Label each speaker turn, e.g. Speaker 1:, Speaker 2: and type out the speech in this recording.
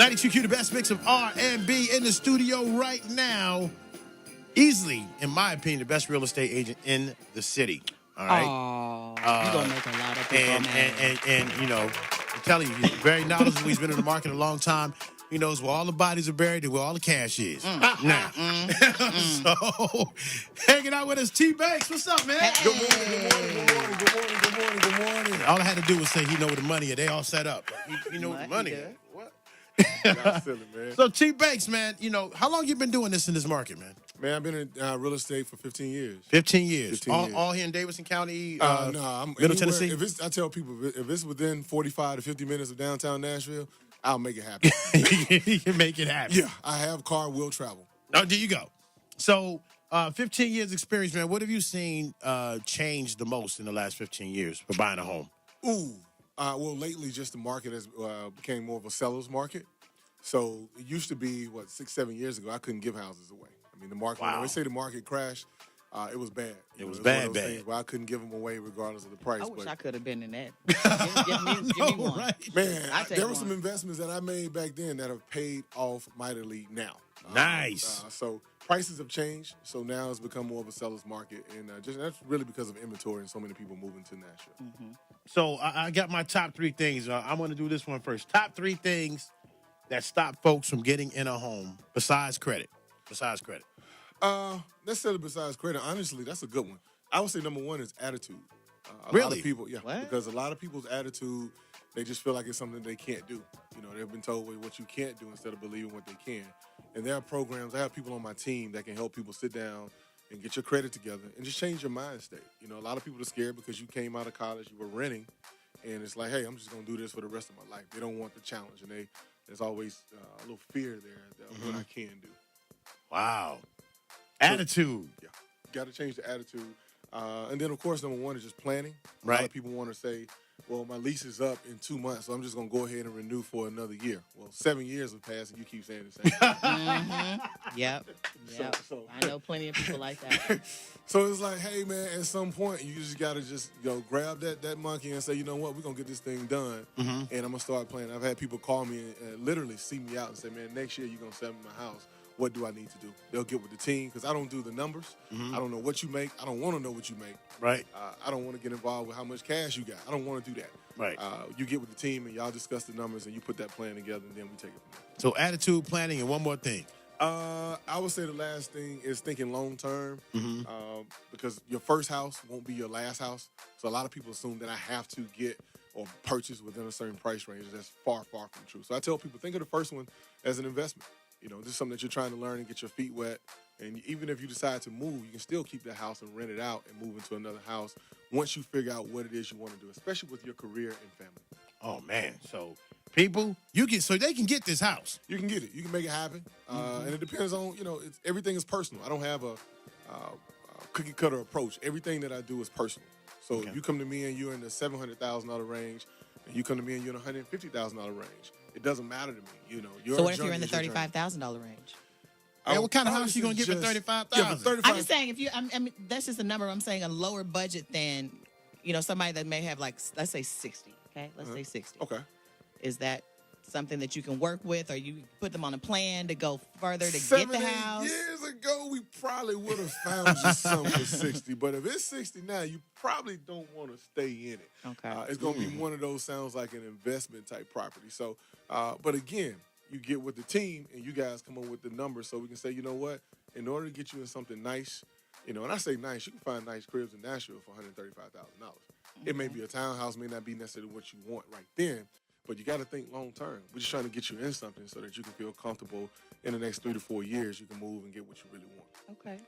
Speaker 1: 92Q, the best mix of R&B in the studio right now. Easily, in my opinion, the best real estate agent in the city. All right.
Speaker 2: You gonna make a lot of people mad.
Speaker 1: And you know, I'm telling you, he's very knowledgeable. He's been in the market a long time. He knows where all the bodies are buried and where all the cash is. Now, so hanging out with us, TeeBanks. What's up, man?
Speaker 2: Hey.
Speaker 1: Good morning. All I had to do was say he know where the money is. They all set up. He know where the money is. What?
Speaker 3: Y'all silly, man.
Speaker 1: So TeeBanks, man, you know, how long you been doing this in this market, man?
Speaker 3: Man, I've been in
Speaker 1: real
Speaker 3: estate for 15 years.
Speaker 1: 15 years.
Speaker 3: 15 years.
Speaker 1: All here in Davidson County?
Speaker 3: No, I'm
Speaker 1: Middle Tennessee?
Speaker 3: I tell people, if it's within 45 to 50 minutes of downtown Nashville, I'll make it happen.
Speaker 1: You can make it happen.
Speaker 3: Yeah, I have car, will travel.
Speaker 1: Oh, there you go. So, 15 years experience, man. What have you seen change the most in the last 15 years for buying a home?
Speaker 3: Well, lately, just the market has became more of a seller's market. So it used to be, 6-7 years ago, I couldn't give houses away. I mean, the market, when they say the market crashed, it was bad.
Speaker 1: It was bad.
Speaker 3: Where I couldn't give them away regardless of the price.
Speaker 2: I wish I could have been in that. Give me one.
Speaker 1: Right?
Speaker 3: Man, there were some investments that I made back then that have paid off mightily now.
Speaker 1: Nice.
Speaker 3: So prices have changed. So now it's become more of a seller's market. And that's really because of inventory and so many people moving to Nashville.
Speaker 2: Mm-hmm.
Speaker 1: So I got my top 3 things. I'm going to do this one first. Top 3 things that stop folks from getting in a home besides credit.
Speaker 3: Necessarily besides credit, honestly, that's a good one. I would say number 1 is attitude. A
Speaker 1: Really?
Speaker 3: lot of people,
Speaker 2: What?
Speaker 3: because a lot of people's attitude, they just feel like it's something they can't do. You know, they've been told what you can't do instead of believing what they can. And there are programs, I have people on my team that can help people sit down and get your credit together and just change your mind state. You know, a lot of people are scared because you came out of college, you were renting, and it's like, hey, I'm just going to do this for the rest of my life. They don't want the challenge, and there's always a little fear there of what I can do.
Speaker 1: Wow. Attitude.
Speaker 3: Yeah. Got to change the attitude. And then, of course, number 1 is just planning. A
Speaker 1: Right.
Speaker 3: lot of people want to say, well, my lease is up in 2 months, so I'm just going to go ahead and renew for another year. Well, 7 years have passed, and you keep saying the same thing.
Speaker 2: Mm-hmm. Yep.
Speaker 3: So-
Speaker 2: I know plenty of people like that.
Speaker 3: So it's like, hey, man, at some point, you just got to just grab that monkey and say, you know what, we're going to get this thing done, and I'm going to start planning. I've had people call me and literally see me out and say, man, next year you're going to sell me my house. What do I need to do? They'll get with the team because I don't do the numbers. I don't know what you make. I don't want to know what you make.
Speaker 1: Right.
Speaker 3: I don't want to get involved with how much cash you got. I don't want to do that.
Speaker 1: Right.
Speaker 3: You get with the team and y'all discuss the numbers and you put that plan together and then we take it from there.
Speaker 1: So attitude, planning, and one more thing.
Speaker 3: I would say the last thing is thinking long term because your first house won't be your last house. So a lot of people assume that I have to get or purchase within a certain price range. That's far, far from true. So I tell people, think of the first one as an investment. You know, this is something that you're trying to learn and get your feet wet. And even if you decide to move, you can still keep that house and rent it out and move into another house once you figure out what it is you want to do, especially with your career and family.
Speaker 1: Oh, man. So people, so they can get this house.
Speaker 3: You can get it. You can make it happen. And it depends on, everything is personal. I don't have a cookie cutter approach. Everything that I do is personal. So if you come to me and you're in the $700,000 range, and you come to me and you're in the $150,000 range, it doesn't matter to me.
Speaker 2: So what if you're in the $35,000 range?
Speaker 1: Man, what kind of house you gonna get for $35,000?
Speaker 3: Yeah, for $35,000.
Speaker 2: I'm just saying, I mean, that's just a number. I'm saying a lower budget than, somebody that may have let's say 60. Okay, let's say 60.
Speaker 3: Okay.
Speaker 2: Is that something that you can work with, or you put them on a plan to go further to
Speaker 3: 7,
Speaker 2: get the
Speaker 3: 8
Speaker 2: house?
Speaker 3: years ago, we probably would have found you something for 60. But if it's 60 now, you probably don't want to stay in it.
Speaker 2: Okay.
Speaker 3: It's going to be one of those sounds like an investment type property. So, but again, you get with the team and you guys come up with the numbers so we can say, you know what, in order to get you in something nice, and I say nice, you can find nice cribs in Nashville for $135,000. It may be a townhouse, may not be necessarily what you want right then, but you got to think long term. We're just trying to get you in something so that you can feel comfortable in the next 3 to 4 years. You can move and get what you really want.
Speaker 2: Okay.